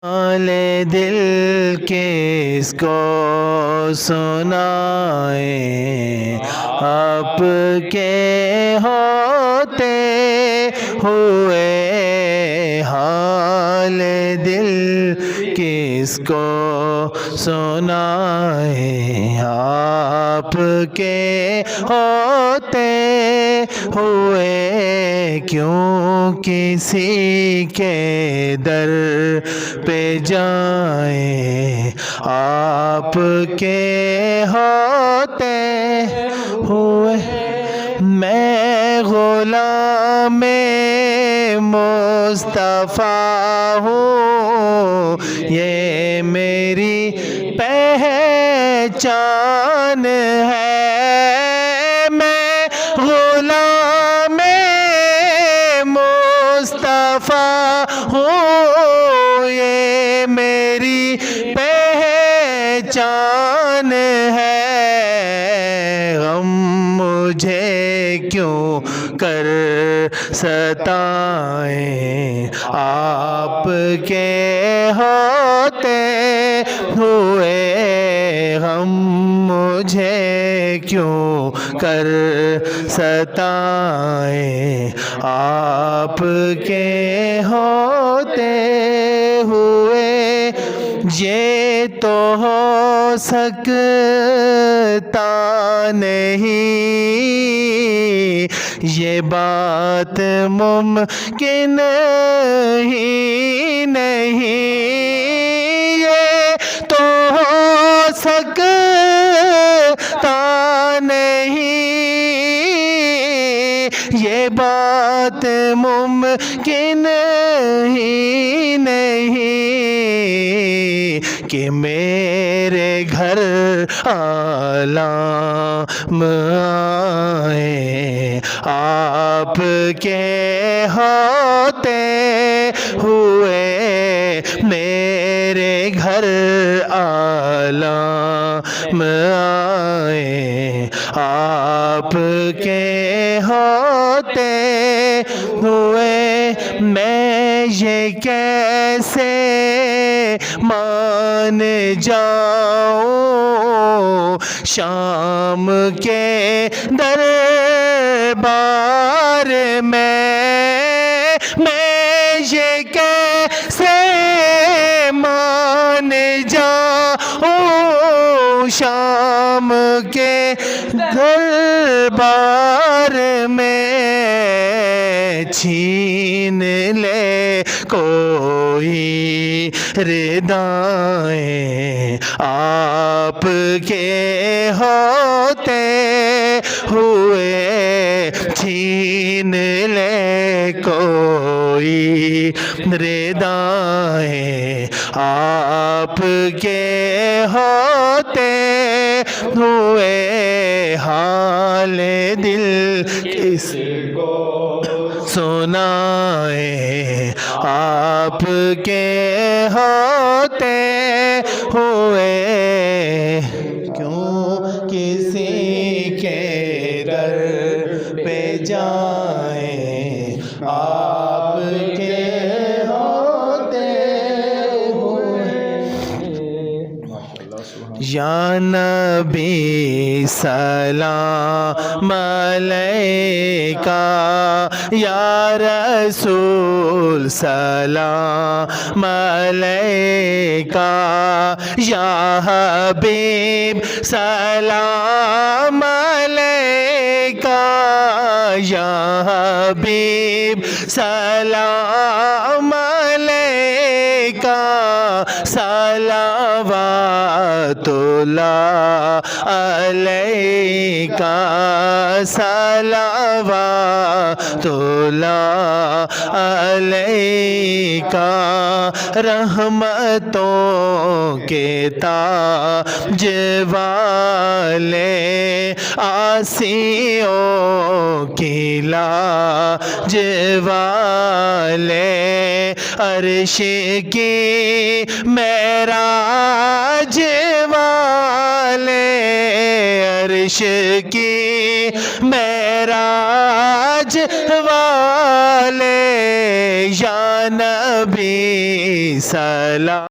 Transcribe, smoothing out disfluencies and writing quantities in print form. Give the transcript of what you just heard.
حال دل کس کو سنائیں، آپ کے ہوتے ہوئے حال دل کس کو سنائیں، آپ کے ہوتے ہوئے کیوں کسی کے در پہ جائیں، آپ کے ہوتے ہوئے میں غلام مصطفیٰ ہوں، یہ میری پہچان ہے، میں غلام مصطفیٰ ہوں، یہ میری پہچان ہے، غم مجھے کیوں کر ستائیں، آپ کے ہوتے ہوئے غم مجھے کیوں کر ستائیں، آپ کے ہوتے ہوئے یہ تو ہو سکتا نہیں، یہ بات ممکن ہی نہیں، یہ تو ہو سکتا نہیں، یہ بات ممکن ہی نہیں کہ میرے گھر عالم آئیں، آپ کے ہوتے ہوئے میرے گھر عالم آئیں، آپ کے ہوتے ہوئے میں یہ کیسے مان جاؤں، شام کے دربار میں یہ کیسے مان جاؤں، شام کے دربار میں چھین لے کوئی ردائیں، آپ کے ہوتے ہوئے چھین لے کوئی ردائیں، آپ کے ہوتے ہوئے حال دل کس کو سنائیں، آپ کے ہوتے ہوئے کیوں کسی کے در پہ جائیں، آپ کے ہوتے ہوئے یا نبی سلام علیکہ، یا رسول سلام علیکہ، یا حبیب سلام علیکہ، یا حبیب سلام علیکہ، صلوات اللہ علیکہ، صلوات اللہ علیکہ، رحمتوں کے تاج والے، آسیوں کی لاج والے، عرش کی معراج والے، عرش کی معراج والے، یا نبی سلام